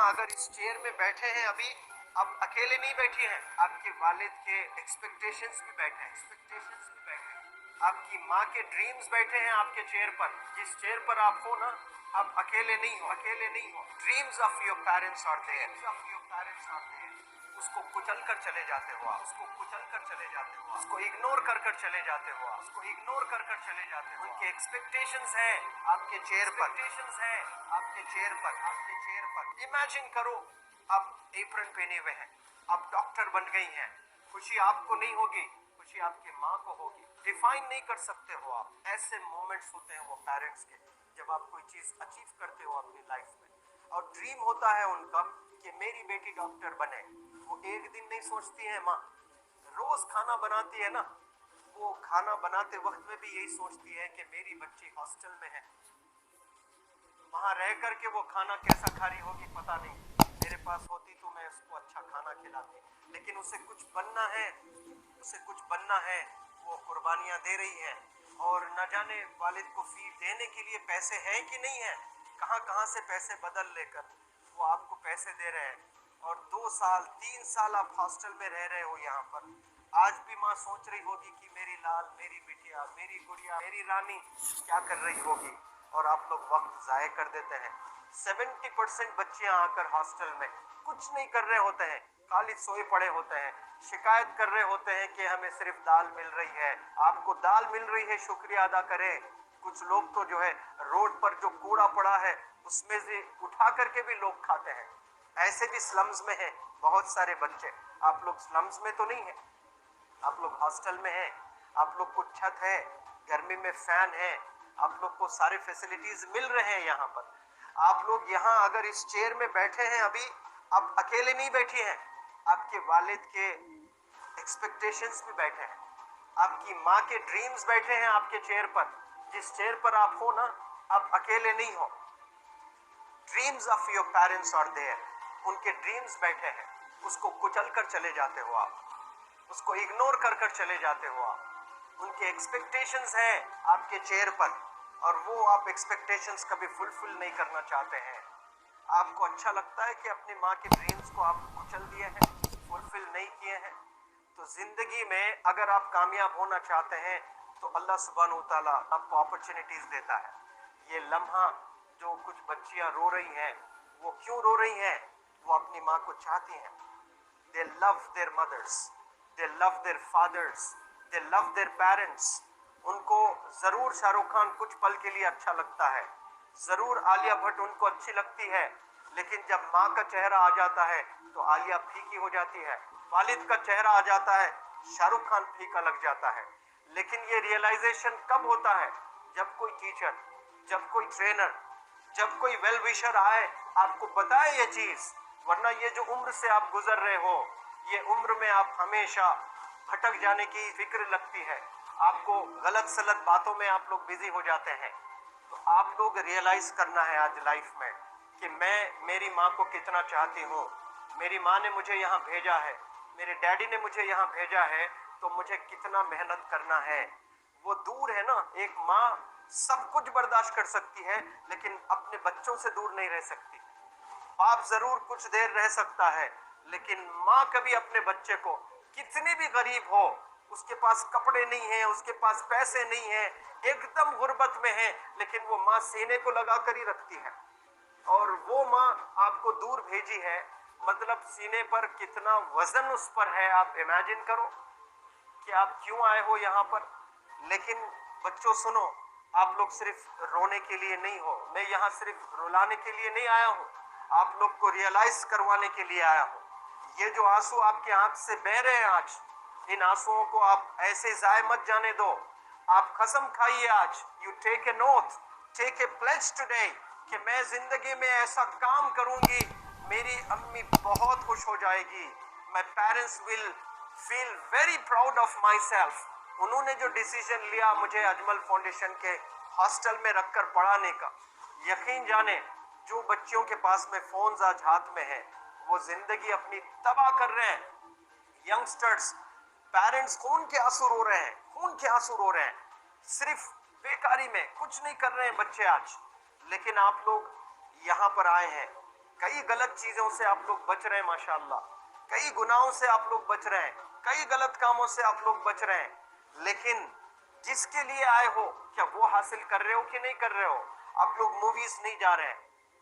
अगर इस चेयर में बैठे हैं अभी, आप अकेले नहीं बैठे हैं, आपके वालिद के एक्सपेक्टेशंस भी बैठे हैं, आपकी माँ के ड्रीम्स बैठे हैं आपके चेयर पर। जिस चेयर पर आप हो ना, आप अकेले नहीं हो, dreams of your parents are there, उसको कुचल कर चले जाते हो आप, उसको इग्नोर कर कर चले जाते हो उनके एक्सपेक्टेशंस हैं आपके चेयर पर, इमेजिन करो आप एप्रन पहने हुए हैं, आप डॉक्टर बन गई हैं। खुशी आपको नहीं होगी, खुशी आपके माँ को होगी। डिफाइन नहीं कर सकते हो आप। ऐसे मोमेंट्स होते हैं वो पेरेंट्स के, जब आप कोई चीज अचीव करते हो अपनी लाइफ में और ड्रीम होता है उनका कि मेरी बेटी डॉक्टर बने। वो एक दिन नहीं सोचती है माँ, रोज खाना बनाती है ना, वो खाना बनाते वक्त में भी यही सोचती है कि मेरी बच्ची हॉस्टल में है, वहां रह करके वो खाना कैसा खा रही होगी पता नहीं, मेरे पास होती तो मैं उसको अच्छा खाना खिलाती। लेकिन उसे कुछ बनना है, वो कुर्बानियां दे रही है और न जाने वालिद को फी देने के लिए पैसे हैं कि नहीं है, कहां से पैसे बदल लेकर वो आपको पैसे दे रहे हैं। और 2 साल 3 साल आप हॉस्टल में रह रहे हो यहाँ पर। आज भी माँ सोच रही होगी कि मेरी लाल, मेरी बिटिया, मेरी गुड़िया, मेरी रानी क्या कर रही होगी, और आप लोग वक्त जाया कर देते हैं। 70% बच्चियां आकर हॉस्टल में कुछ नहीं कर रहे होते हैं, खाली सोए पड़े होते हैं, शिकायत कर रहे होते हैं कि हमें सिर्फ दाल मिल रही है। आपको दाल मिल रही है, शुक्रिया अदा करें। कुछ लोग तो जो है रोड पर जो कूड़ा पड़ा है उसमें से उठा करके भी लोग खाते हैं। ऐसे भी स्लम्स में हैं बहुत सारे बच्चे। आप लोग स्लम्स में तो नहीं है, आप लोग हॉस्टल में हैं, आप लोग को छत है, गर्मी में फैन है, आप लोग को सारे फैसिलिटीज मिल रहे हैं यहाँ पर। आप लोग यहाँ अगर इस चेयर में बैठे हैं अभी, आप अकेले नहीं बैठे हैं, आपके वालिद के एक्सपेक्टेशंस भी बैठे हैं, आपकी माँ के ड्रीम्स बैठे हैं आपके चेयर पर। जिस चेयर पर आप हो ना, आप अकेले नहीं हो, dreams of your parents are there, उनके ड्रीम्स बैठे हैं, उसको कुचल कर चले जाते हो आप, उसको इग्नोर कर कर चले जाते हो आप। उनके एक्सपेक्टेशंस हैं आपके चेयर पर और वो आप एक्सपेक्टेशंस कभी फुलफिल नहीं करना चाहते हैं। आपको अच्छा लगता है कि अपनी माँ के ड्रीम्स को आप कुचल दिए हैं, फुलफिल नहीं किए हैं। तो जिंदगी में अगर आप कामयाब होना चाहते हैं तो अल्लाह सुब्हानहू तआला आपको अपॉर्चुनिटीज देता है। ये लम्हा जो कुछ बच्चियां रो रही हैं, वो क्यों रो रही हैं? वो अपनी माँ को चाहती हैं। They love their mothers, they love their fathers, they love their parents. उनको जरूर शाहरुख खान कुछ पल के लिए अच्छा लगता है, जरूर आलिया भट्ट उनको अच्छी लगती है, लेकिन जब माँ का चेहरा आ जाता है तो आलिया फीकी हो जाती है, वालिद का चेहरा आ जाता है, शाहरुख खान फीका लग जाता है। लेकिन ये रियलाइजेशन कब होता है? जब कोई टीचर, जब कोई ट्रेनर, जब कोई वेल विशर आए, आपको बताए ये चीज। वरना ये जो उम्र से आप गुजर रहे हो, ये उम्र में आप हमेशा भटक जाने की फिक्र लगती है, आपको गलत सलत बातों में आप लोग बिजी हो जाते हैं। तो आप लोग रियलाइज करना है आज लाइफ में कि मैं मेरी माँ को कितना चाहती हूँ। मेरी माँ ने मुझे यहाँ भेजा है, मेरे डैडी ने मुझे यहाँ भेजा है, तो मुझे कितना मेहनत करना है। वो दूर है ना, एक माँ सब कुछ बर्दाश्त कर सकती है लेकिन अपने बच्चों से दूर नहीं रह सकती। बाप जरूर कुछ देर रह सकता है, लेकिन माँ कभी अपने बच्चे को, कितनी भी गरीब हो, उसके पास कपड़े नहीं है, उसके पास पैसे नहीं है, एकदम गुर्बत में है, लेकिन वो माँ सीने को लगा कर ही रखती है। और वो माँ आपको दूर भेजी है, मतलब सीने पर कितना वजन उस पर है। आप इमेजिन करो कि आप क्यों आए हो यहाँ पर। लेकिन बच्चों सुनो, आप लोग सिर्फ रोने के लिए नहीं हो, मैं यहाँ सिर्फ रुलाने के लिए नहीं आया हूँ, आप लोग को रियलाइज करवाने के लिए आया हूँ। ये जो आंसू आपके आंख से बह रहे हैं आज, इन आंसुओं को आप ऐसे जाए मत जाने दो। आप कसम खाइए आज, you take a note, take a pledge today कि मैं जिंदगी में ऐसा काम करूंगी, मेरी अम्मी बहुत खुश हो जाएगी, my parents will feel very proud of my self. उन्होंने जो डिसीजन लिया मुझे अजमल फाउंडेशन के हॉस्टल में रखकर पढ़ाने का, यकीन जाने जो बच्चियों के पास में फोन्स आज हाथ में है, वो जिंदगी अपनी तबाह कर रहे हैं। यंगस्टर्स, पेरेंट्स खून के आंसू रो रहे हैं, खून के आंसू रो रहे हैं, सिर्फ बेकारी में कुछ नहीं कर रहे हैं बच्चे आज। लेकिन आप लोग यहाँ पर आए हैं, कई गलत चीजों से आप लोग बच रहे हैं माशाल्लाह, कई गुनाहों से आप लोग बच रहे हैं, कई गलत कामों से आप लोग बच रहे हैं, लेकिन जिसके लिए आए हो क्या वो हासिल कर रहे हो कि नहीं कर रहे हो? आप लोग मूवीज नहीं जा रहे हैं,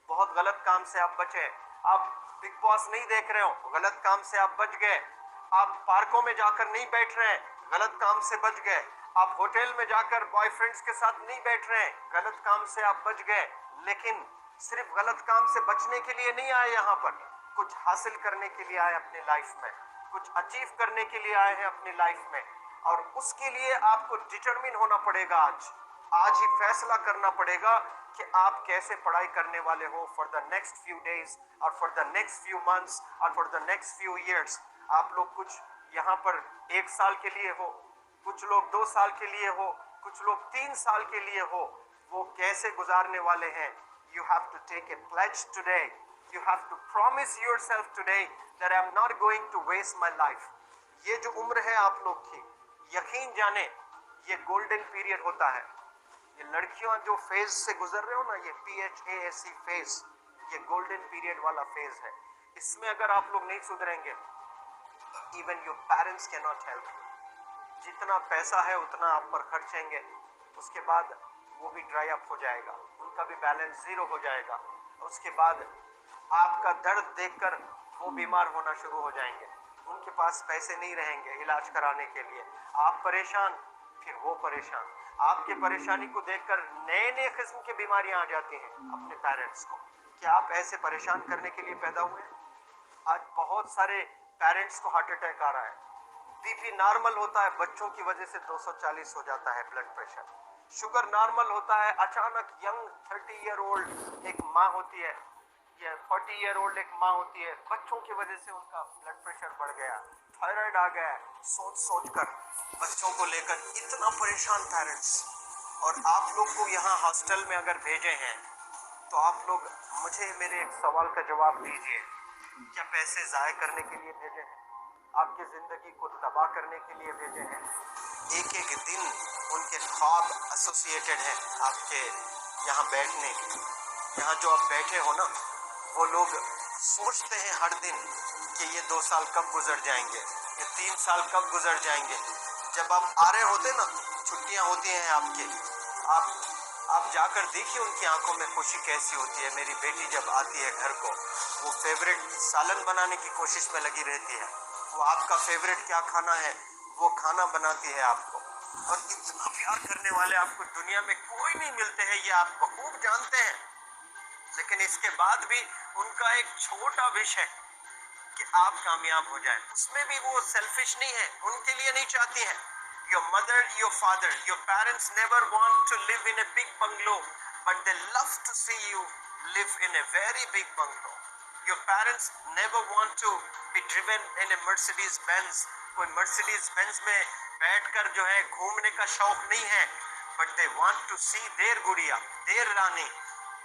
बहुत गलत काम से आप बचे। आप बिग बॉस नहीं देख रहे हो, गलत काम से आप बच गए। आप पार्कों में जाकर नहीं बैठ रहे हैं, गलत काम से बच गए। आप होटल में जाकर बॉयफ्रेंड्स के साथ नहीं बैठ रहे हैं, गलत काम से आप बच गए। लेकिन सिर्फ गलत काम से बचने के लिए नहीं आए यहाँ पर, कुछ हासिल करने के लिए आए अपनी लाइफ में, कुछ अचीव करने के लिए आए हैं अपनी लाइफ में। और उसके लिए आपको डिटरमिन होना पड़ेगा। आज ही फैसला करना पड़ेगा कि आप कैसे पढ़ाई करने वाले हो for the next few days और for the next few months और for the next few years. आप लोग कुछ यहाँ पर 1 साल के लिए हो, कुछ लोग 2 साल के लिए हो, कुछ लोग 3 साल के लिए हो, वो कैसे गुजारने वाले हैं? You have to take a pledge today. You have to promise yourself today that I'm not going to waste my life. ये जो उम्र है आप लोग की, यकीन जाने ये गोल्डन पीरियड होता है। ये लड़कियां जो फेज से गुजर रहे हो ना, ये PHASE फेज, ये गोल्डन पीरियड वाला फेज है। इसमें अगर आप लोग नहीं सुधरेंगे, even your parents can not help you. जितना पैसा है उतना आप पर खर्चेंगे, उसके बाद वो भी ड्राई अप हो जाएगा, उनका भी बैलेंस जीरो हो जाएगा। उसके बाद आपका दर्द देखकर वो बीमार होना शुरू हो जाएंगे, उनके पास पैसे नहीं रहेंगे इलाज कराने के लिए। आप परेशान, फिर वो परेशान। आपके परेशानी को देखकर नए नए किस्म की बीमारियां आ जाती हैं अपने पेरेंट्स को। क्या आप ऐसे परेशान करने के लिए पैदा हुए? आज बहुत सारे पेरेंट्स को हार्ट अटैक आ रहा है, बीपी नॉर्मल होता है, बच्चों की वजह से 240 हो जाता है ब्लड प्रेशर। शुगर नॉर्मल होता है, अचानक यंग 30 ईयर ओल्ड एक माँ होती है या 40 ईयर ओल्ड एक माँ होती है, बच्चों की वजह से उनका ब्लड प्रेशर बढ़ गया, थायराइड आ गया। सोच सोच कर बच्चों को लेकर इतना परेशान पेरेंट्स। और आप लोग को यहाँ हॉस्टल में अगर भेजे हैं तो आप लोग मुझे मेरे एक सवाल का जवाब दीजिए, क्या पैसे ज़ाय करने के लिए भेजे हैं? आपकी ज़िंदगी को तबाह करने के लिए भेजे हैं? एक एक दिन उनके ख्वाब एसोसिएटेड हैं आपके यहाँ बैठने। यहाँ जो आप बैठे हो ना, वो लोग सोचते हैं हर दिन कि ये 2 साल कब गुजर जाएंगे, ये 3 साल कब गुजर जाएंगे। जब आप आ रहे होते ना, छुट्टियाँ होती हैं आपकी, आप जाकर देखिए उनकी आंखों में खुशी कैसी होती है। मेरी बेटी जब आती है घर को, वो फेवरेट सालन बनाने की कोशिश में लगी रहती है। वो आपका फेवरेट क्या खाना है वो खाना बनाती है आपको। और इतना प्यार करने वाले आपको दुनिया में कोई नहीं मिलते हैं, ये आप बखूब जानते हैं। लेकिन इसके बाद भी उनका एक छोटा विश है कि आप कामयाब हो जाएं। उसमें भी वो सेल्फिश नहीं है, उनके लिए नहीं चाहती है। Your mother, your father, your parents never want to live in a big bungalow, but they love to see you live in a very big bungalow. Your parents never want to be driven in a Mercedes Benz. कोई Mercedes Benz में बैठकर जो है घूमने का शौक नहीं है, but they want to see their गुड़िया, their Rani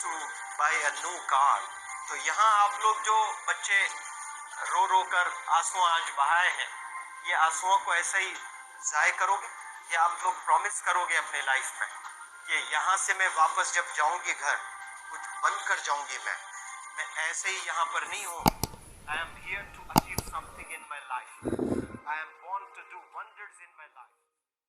to buy a new car. तो यहाँ आप लोग जो बच्चे रो रो कर आंसू आज बहाए हैं, ये आंसुओं को ऐसे ही ज़ाय करोगे या आप लोग प्रॉमिस करोगे अपने लाइफ में कि यहाँ से मैं वापस जब जाऊँगी घर, कुछ बन कर जाऊँगी। मैं ऐसे ही यहाँ पर नहीं हूँ। I am here to achieve something in my life. I M